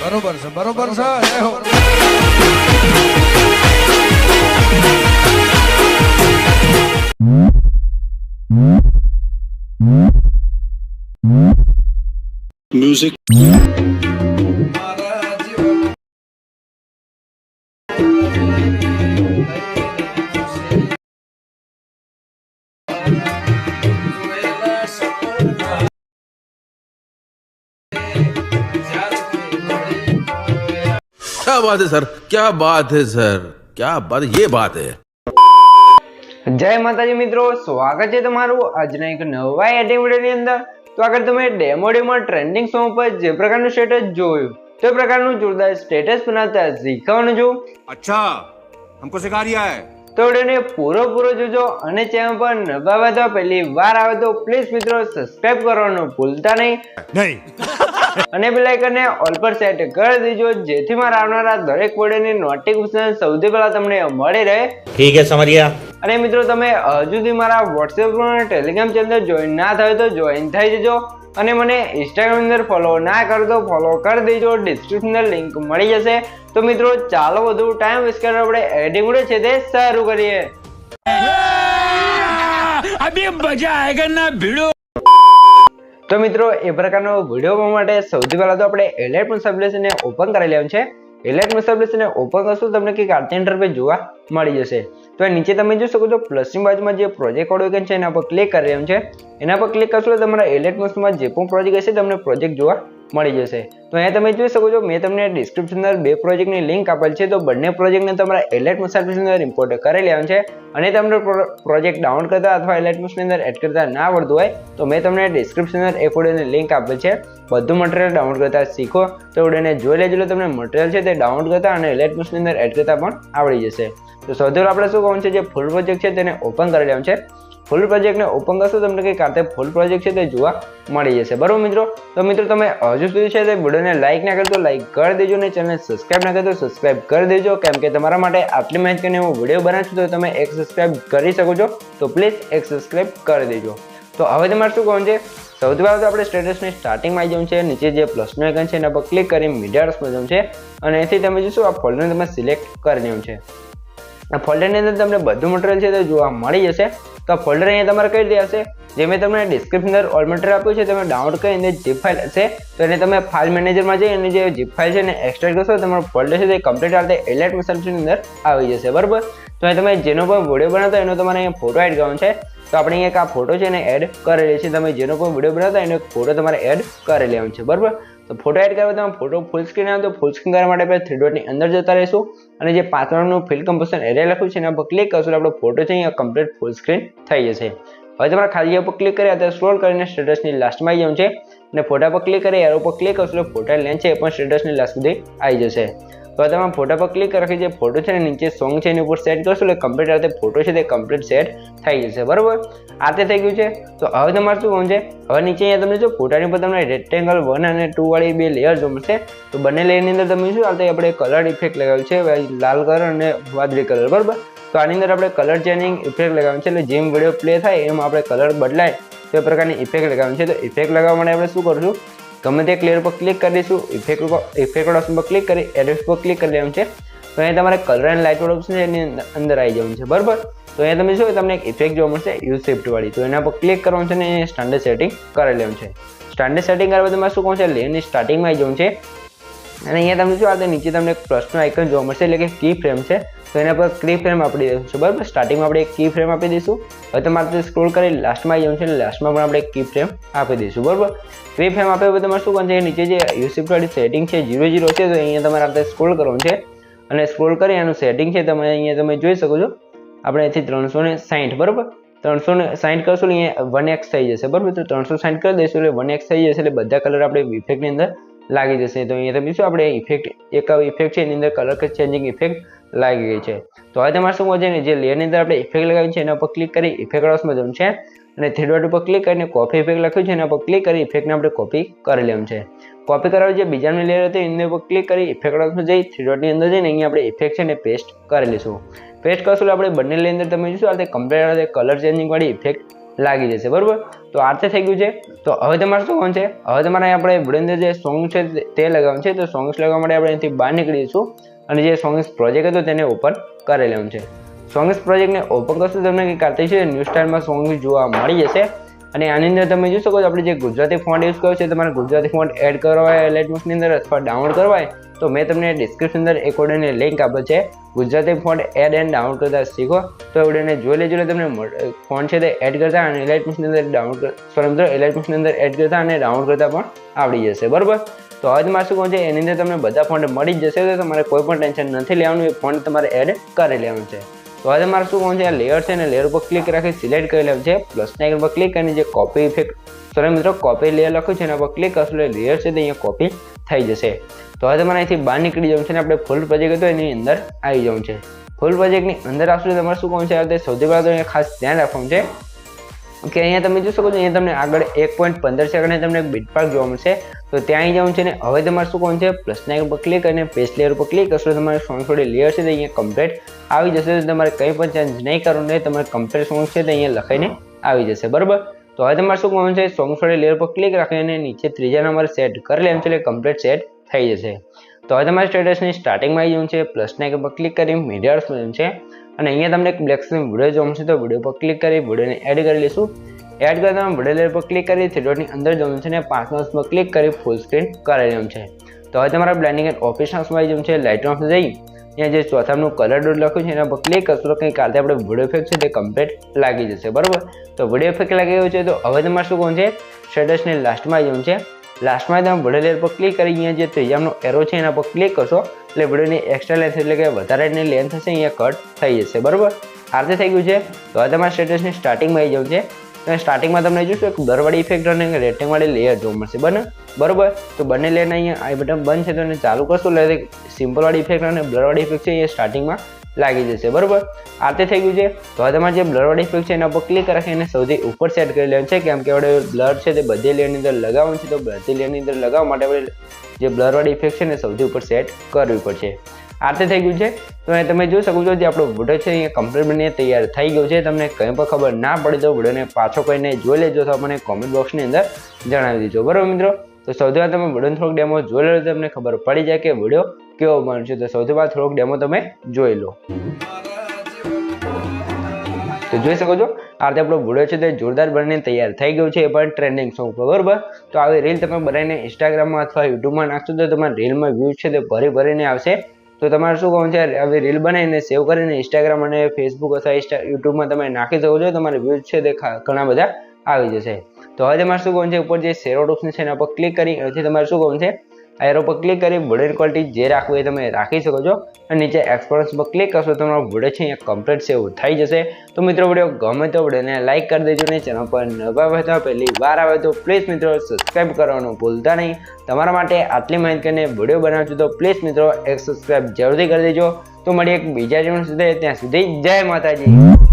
બરોબર છે બરોબર છે જય હો Music. क्या बात है सर, क्या बात है सर, क्या बात, ये बात है। જય માતાજી મિત્રો, સ્વાગત છે તમારું આજના એક નવા એડિટિંગ વિડિયોની અંદર। તો આગળ તમે ડેમો ટ્રેન્ડિંગ સોંગ પર જે પ્રકારનું સ્ટેટસ જોયું તે પ્રકારનું જોરદાર સ્ટેટસ બનાવતા શીખવાનું છું। अच्छा हमको सिखा रिया है। તો વિડિયોને પૂરો જોજો અને ચેનલ પર નવા હોય તો પહેલી વાર આવે તો પ્લીઝ મિત્રો સબસ્ક્રાઇબ કરવાનું ભૂલતા નહીં અને બેલ આઇકનને ઓલ પર સેટ કરી દેજો જેથી મારા આવનારા દરેક વિડિયોની નોટિફિકેશન સૌથી પહેલા તમને મળી રહે। ठीक है समझ गया। અને મિત્રો તમે હજુ સુધી મારા WhatsApp અને Telegram ચેનલ જોઈન ના થયો તો જોઈન થઈ જજો અને મને Instagram અંદર ફોલો ના કરો તો ફોલો કરી દેજો, ડિસ્ક્રિપ્શનની લિંક મળી જશે। તો મિત્રો ચાલો વધુ ટાઈમ વેસ્ટ કર્યા આપણે એડિટિંગ વિડિયો છે તે શરૂ કરીએ। અભી મજા આયેગા ના ભીડો। તો મિત્રો એ પ્રકારનો વિડિયો બનાવવા માટે સૌથી પહેલા તો આપણે એલિમેન્ટ એપ્લિકેશનને ઓપન કરી લેવાનું છે। એલિમેન્ટ એપ્લિકેશનને ઓપન કરશો તમને કંઈક આર્ટ ઇન્ટરફેસ જોવા મળી જશે। તો નીચે તમે જોઈ શકો છો પ્લસની બાજુમાં જે પ્રોજેક્ટ આઇકન છે એના પર ક્લિક કરી લેવાનું છે। એના પર ક્લિક કરશો તો તમારા એલિમેન્ટમાં જે પણ પ્રોજેક્ટ હશે તમને પ્રોજેક્ટ જોવા મળી જશે। તો અહીંયા તમે જોઈ શકો છો મેં તમને ડિસ્ક્રિપ્શનની અંદર બે પ્રોજેક્ટની લિંક આપેલ છે। તો બંને પ્રોજેક્ટને તમારા એલિમેન્ટ એપ્લિકેશનની અંદર ઇમ્પોર્ટ કરી લેવાનું છે અને તમને પ્રોજેક્ટ ડાઉનલોડ કરતા અથવા એલિમેન્ટની અંદર એડ કરતા ના આવડતું હોય તો મેં તમને ડિસ્ક્રિપ્શનની અંદર એ વિડિયોની લિંક આપેલ છે। બધું મટીરીયલ ડાઉનલોડ કરતા શીખો તો વિડિયોને જોઈ લેજો, તમને મટીરીયલ છે તે ડાઉનલોડ કરતા અને એલિમેન્ટની અંદર એડ કરતા પણ આવડી જશે। તો સૌથી પહેલા આપણે શું કરવાનું છે, જે ફૂલ પ્રોજેક્ટ છે તેને ઓપન કરી લેવાનું છે। ફૂલ પ્રોજેક્ટને ઓપન કરશો તમને કંઈક આ ફૂલ પ્રોજેક્ટ છે તે જોવા મળી જશે, બરોબર મિત્રો। તો મિત્રો તમે હજુ સુધી છે તે વિડિયોને લાઈક ના કરો તો લાઈક કરી દેજો અને ચેનલને સબસ્ક્રાઇબ ના કરો તો સબસ્ક્રાઇબ કરી દેજો, કેમ કે તમારા માટે આટલી મહેનત કરીને હું વિડિયો બનાવું છું તો તમે એક સબસ્ક્રાઇબ કરી શકો છો, તો પ્લીઝ એક સબસ્ક્રાઇબ કરી દેજો। તો હવે તમારે શું કરવાનું છે, સૌથી પહેલા તો આપણે સ્ટેટસની સ્ટાર્ટિંગમાં આવી જવું છે। નીચે જે પ્લસનું આઇકન છે એના પર ક્લિક કરી મીડિયામાં જવું છે અને અહીંથી તમે જોશો આ ફોલ્ડરને તમે સિલેક્ટ કરી લેવું છે। આ ફોલ્ડરની અંદર તમને બધું મટીરીયલ છે તે જોવા મળી જશે। તો આ ફોલ્ડર અહીંયા તમારે કઈ રીતે હશે, જે મેં તમને ડિસ્ક્રિપ્શન અંદર ઓલ મટીરીયલ આપ્યું છે તમે ડાઉનલોડ કરીને zip ફાઇલ હશે તો એને તમે ફાઇલ મેનેજરમાં જઈ અને જે zip ફાઇલ છે એને એક્સટ્રેક્ટ કરશો તમારો ફોલ્ડર છે તે કમ્પ્લીટ આ રીતે એલિમેન્ટ એપ્લિકેશનની અંદર આવી જશે, બરાબર। તો અહીં તમે જેનો પણ વિડીયો બનાવતા એનો તમારે અહીંયા ફોટો એડ કરવાનો છે। તો આપણે અહીંયા એક આ ફોટો છે એને એડ કરી લઈએ છીએ। તમે જેનો પણ વિડીયો બનાવતા એનો ફોટો તમારે એડ કરી લેવાનો છે, બરાબર। તો ફોટો એડ કરવા તમે ફોટો ફૂલ સ્ક્રીન આવે તો ફૂલ સ્ક્રીન કરવા માટે આપણે થ્રી ડોટની અંદર જતા રહીશું અને જે 5 નંબરનું ફિલ કમ્પોઝિશન એરિયા લખ્યું છે એના પર ક્લિક કરશો એટલે આપણો ફોટો છે અહીંયા કમ્પ્લીટ ફૂલ સ્ક્રીન થઈ જશે। હવે તમારે ખાલી પર ક્લિક કરી અત્યારે સ્ક્રોલ કરીને સ્ટેટસની લાસ્ટમાં આવી જવું છે અને ફોટા પર ક્લિક કરી એરો પર ક્લિક કરશો એટલે ફોટા લેન્થ છે એ પણ સ્ટેટસની લાસ્ટ સુધી આવી જશે। તો તમે ફોટા પર ક્લિક રાખી જે ફોટો છે ને નીચે સોંગ છે એની ઉપર સેટ કરશો એટલે કમ્પ્લીટ આ રીતે ફોટો છે તે કમ્પ્લીટ સેટ થઈ જશે, બરાબર। આ રીતે થઈ ગયું છે। તો હવે તમારે શું કરવાનું છે, હવે નીચે અહીંયા તમને જો ફોટાની પર તમને રેક્ટેંગલ 1 અને 2 વાળી બે લેયર જોવા મળશે। તો બંને લેયરની અંદર તમે શું આ આપણે કલર ઇફેક્ટ લગાવ્યું છે, લાલ કલર અને વાદળી કલર, બરાબર। તો આની અંદર આપણે કલર ચેન્જિંગ ઇફેક્ટ લગાવવાનું છે, એટલે જેમ વિડીયો પ્લે થાય એમ આપણે કલર બદલાય તો એ પ્રકારની ઇફેક્ટ લગાવવાની છે। તો ઇફેક્ટ લગાવવા માટે આપણે શું કરશું, ગમે તે ક્લિયર પર ક્લિક કરી દઈશું, ઇફેક્ટ ઓપ્શન પર ક્લિક કરી એડિટ પર ક્લિક કરી લેવાનું છે। તો અહીંયા તમારે કલર એન્ડ લાઇટ ઓપ્શન છે એની અંદર આવી જવાનું છે, બરાબર। તો અહીંયા તમે શું તમને એક ઇફેક્ટ જોવા મળશે યુઝ શિફ્ટ વાળી, તો એના પર ક્લિક કરવાનું છે અને સ્ટાન્ડર્ડ સેટિંગ કરી લેવાનું છે। સ્ટાન્ડર્ડ સેટિંગ કરવા તમારે શું કરવાનું છે, લેયરની સ્ટાર્ટિંગમાં આવી જવું છે અને અહીંયા તમને શું આ નીચે તમને એક પ્લસનું આઇકન જોવા મળશે એટલે કે કી ફ્રેમ છે, તો એના પર કી ફ્રેમ આપી દઈશું, બરાબર। સ્ટાર્ટિંગમાં આપણે એક કી ફ્રેમ આપી દઈશું। હવે તમારે સ્ક્રોલ કરી લાસ્ટમાં આવી જવું છે, લાસ્ટમાં પણ આપણે એક કી ફ્રેમ આપી દઈશું, બરાબર। કી ફ્રેમ આપ્યા પછી તમારે શું કરવાનું છે, નીચે જે યુઝ વાળી સેટિંગ છે 00 છે તો અહીંયા તમારે આપણે સ્ક્રોલ કરવાનું છે અને સ્ક્રોલ કરી એનું સેટિંગ છે તમે અહીંયા તમે જોઈ શકો છો આપણે અહીંથી 360, બરાબર। 360 કરશું અહીંયા 1x થઈ જશે, બરાબર। તો 360 કરી દઈશું એટલે 1x થઈ જશે એટલે બધા કલર આપણે ઇફેક્ટની અંદર લાગી જશે। તો અહીંયા તમે શું આપણે ઇફેક્ટ એક ઇફેક્ટ છે એની અંદર કલર ચેન્જિંગ ઇફેક્ટ લાગી ગઈ છે। તો હવે તમારે શું કરવું છે, જે લેયરની અંદર આપણે ઇફેક્ટ લગાવી છે એના પર ક્લિક કરી ઇફેક્ટ ઓપ્શનમાં જવું છે અને થ્રી ડોટ ઉપર ક્લિક કરીને કોપી ઇફેક્ટ લખ્યું છે એના પર ક્લિક કરી ઇફેક્ટને આપણે કોપી કરી લેવાનું છે। કોપી કરાવી જે બીજાની લેયર હતી એની ઉપર ક્લિક કરી ઇફેક્ટ ઓપ્શનમાં જઈ થ્રી ડોટની અંદર જઈને અહીંયા આપણે ઇફેક્ટ છે ને પેસ્ટ કરી લઈશું। પેસ્ટ કરશું એટલે આપણે બંને લેયરની અંદર તમે જોશો આ કમ્પ્લીટ કલર ચેન્જિંગ વાળી ઇફેક્ટ લાગી જશે. બરોબર, તો આ રીતે થઈ ગયું છે. તો હવે તમારે શું કરવાનું છે, હવે તમારે આપણે વિડીયોની અંદર જે સોંગ છે તે લગાવવાનું છે. તો સોંગ્સ લગાવવા માટે આપણે અહીંથી બહાર નીકળી જઈશું અને જે સોંગ્સ પ્રોજેક્ટ હતો તેને ઓપન કરી લેવાનું છે. સોંગ્સ પ્રોજેક્ટને ઓપન કરશું તમને કંઈક કાર્તિક છે ન્યૂ સ્ટાઇલમાં સોંગ જોવા મળી જશે. અને આની અંદર તમે જોઈ શકો છો આપણે જે ગુજરાતી ફોન્ટ યુઝ કર્યો છે, તમારે ગુજરાતી ફોન્ટ એડ કરવા હોય લાઇટબુક્સની અંદર અથવા ડાઉનલોડ કરવા હોય તો મેં તમને ડિસ્ક્રિપ્શન અંદર એક ઓર્ડરની લિંક આપેલ છે. Gujarati font add and download કરતા શીખો તો એ વિડીયોને જોઈ લેજો એટલે તમને ફોન્ટ છે તે એડ કરતા અને લાઇટબુક્સની અંદર ડાઉનલોડ લાઇટબુક્સની અંદર એડ કરતા અને ડાઉનલોડ કરતા પણ આવડી જશે. બરોબર, તો હવે તમારે શું કહું છે એની અંદર તમને બધા ફોન્ટ મળી જ જશે. તો તમારે કોઈ પણ ટેન્શન નથી લેવાનું, એ ફોન્ટ તમારે એડ કરી લેવાનું છે. તો હવે તમારે શું કહું છે, આ લેયર છે ને લેયર ઉપર ક્લિક રાખી સિલેક્ટ કરી લેવું છે. પ્લસના આઇકન પર ક્લિક કરીને જે કોપી ઇફેક્ટ મિત્રો કોપી લેયર લખ્યું છે એના પર ક્લિક કરશો એટલે લેયર છે તે અહીંયા કોપી થઈ જશે. તો હવે તમારે અહીંથી બહાર નીકળી જવું છે અને આપણે ફૂલ પ્રોજેક્ટ હતો એની અંદર આવી જવું છે. ફૂલ પ્રોજેક્ટની અંદર આવશે તમારે શું કહું છે, સૌથી પહેલાં તો અહીંયા ખાસ ધ્યાન રાખવાનું છે કે અહીંયા તમે જોઈ શકો છો અહીંયા તમને આગળ 1.15 સેકન્ડે તમને બીટ પાર્ક જોવા મળશે. તો ત્યાં આવી જવું છે ને હવે તમારે શું કહું છે, પ્લસના આઇકન પર ક્લિક કરીને પેસ્ટ લેયર પર ક્લિક કરશો તમારે સોંગ થોડી લેયર છે તે અહીંયા કમ્પ્લીટ આવી જશે. તો તમારે કંઈ પણ ચેન્જ નહીં કરવું નહીં, તમારે કમ્પ્લીટ સોંગ છે તે અહીંયા લખાઈને આવી જશે. બરાબર, તો હવે તમારે શું કરવાનું છે, સોંગ થોડી લેયર પર ક્લિક રાખીને નીચે ત્રીજા નંબર સેટ કરી લેવાનું છે એટલે કમ્પ્લીટ સેટ થઈ જશે. તો હવે તમારે સ્ટેટસની સ્ટાર્ટિંગમાં આવી જવું છે, પ્લસના આઇકન પર ક્લિક કરી મીડિયર્સ જવું છે અને અહીંયા તમને એક બ્લેક સ્ક્રીન વિડીયો જોવા મળશે. તો વિડીયો પર ક્લિક કરી વિડીયોને એડ કરી લઈશું. એડ કરતા વિડીયો લેયર પર ક્લિક કરી થ્રેડોની અંદર જવાનું છે અને 5 માર્ક્સ પર ક્લિક કરી ફૂલ સ્ક્રીન કરી લેવાનું છે. તો હવે તમારા બ્લેન્ડિંગ એન્ડ ઓપ્શન્સમાં આવી જવું છે. લાઇટમાં જઈ અહીંયા જે ચોથાનું કલર ડોટ લખ્યું છે એના પર ક્લિક કરશો તો કંઈક કાલે આપણે વિડીયો ઇફેક્ટ છે તે કમ્પ્લીટ લાગી જશે. બરાબર, તો વિડીયો ઇફેક્ટ લાગી ગયું છે. તો હવે તમારે શું કરવાનું છે, સ્ટેટસની લાસ્ટમાં આવી જવું છે. લાસ્ટમાં તમે વિડીયો લેયર પર ક્લિક કરી અહીંયા જે ત્રીજાનો એરો છે એના પર ક્લિક કરશો એટલે વિડીયોની એક્સ્ટ્રા લેન્થ એટલે કે વધારાની લેન્થ હશે અહીંયા કટ થઈ જશે. બરાબર, આ રીતે થઈ ગયું છે. તો હવે તમારે સ્ટેટસની સ્ટાર્ટિંગમાં આવી જવું છે. અને સ્ટાર્ટિંગમાં તમને જોશો એક બ્લરવાળી ઇફેક્ટ અને રેટિંગવાળી લેયર જોવા મળશે. બરાબર, તો બંને લેયરને અહીંયા આ બટન બંધ છે તો એને ચાલુ કરશો એટલે સિમ્પલવાળી ઇફેક્ટ અને બ્લરવાળી ઇફેક્ટ છે એ સ્ટાર્ટિંગમાં લાગી જશે. બરાબર, આ રીતે થઈ ગયું છે. તો હવે તમારે જે બ્લરવાળી ઇફેક્ટ છે એના પર ક્લિક રાખી એને સૌથી ઉપર સેટ કરી લેવાનું છે, કેમ કે આપણે બ્લર છે તે બધી લેયરની અંદર લગાવવાનું છે. તો બધી લેયરની અંદર લગાવવા માટે આપણે જે બ્લરવાળી ઇફેક્ટ છે ને સૌથી ઉપર સેટ કરવી પડશે. આ રીતે થઈ ગયું છે. તો અહીં તમે જોઈ શકો છો જે આપણો વિડીયો છે અહીંયા કમ્પ્લીટ બનીને તૈયાર થઈ ગયો છે. તમને કંઈ પણ ખબર ના પડી તો વિડીયોને પાછો કરીને જોઈ લેજો તો મને કોમેન્ટ બોક્સની અંદર જણાવી દેજો. બરાબર મિત્રો, તો સૌથી પહેલાં તમે વિડીયોનો થોડોક ડેમો જોઈ લો તો તમને ખબર પડી જાય કે વિડીયો કેવો બનશે. તો સૌથી પહેલાં થોડોક ડેમો તમે જોઈ લો. તો જોઈ શકો છો આ રીતે આપણો વિડીયો છે તે જોરદાર બનીને તૈયાર થઈ ગયું છે, એ પણ ટ્રેન્ડિંગ સોંગ પર. બરાબર, તો આવી રીલ તમે બનાવીને ઇન્સ્ટાગ્રામમાં અથવા યુટ્યુબમાં નાખશો તો તમારા રીલમાં વ્યૂઝ છે તે ભરીને આવશે. તો તમારે શું કહું છે, આવી રીલ બનાવીને સેવ કરીને ઇન્સ્ટાગ્રામ અને ફેસબુક અથવા યુટ્યુબમાં તમે નાખી શકો છો. તમારે વ્યૂઝ છે તે ઘણા બધા આવી જશે. તો હવે તમારે શું કહું છે, ઉપર જે શેર ઓપ્શન છે એના પર ક્લિક કરી એથી તમારે શું કહું છે, એરો પર ક્લિક કરી વિડીયો ક્વોલિટી જે રાખવું એ તમે રાખી શકો છો અને નીચે એક્સપોર્ટ્સ પર ક્લિક કરશો તો તમારો વિડીયો છે અહીંયા કમ્પ્લીટ સેવ થઈ જશે. તો મિત્રો વિડીયો ગમે તો વિડીયોને લાઇક કરી દેજો ને ચેનલ પર નવા હોય તો પહેલી વાર આવે તો પ્લીઝ મિત્રો સબસ્ક્રાઈબ કરવાનું ભૂલતા નહીં. તમારા માટે આટલી મહેનત કરીને વિડીયો બનાવું છું તો પ્લીઝ મિત્રો એક સબસ્ક્રાઈબ જરૂરથી કરી દેજો. તો મળીએ એક બીજા જીવન સુધી, ત્યાં સુધી જય માતાજી.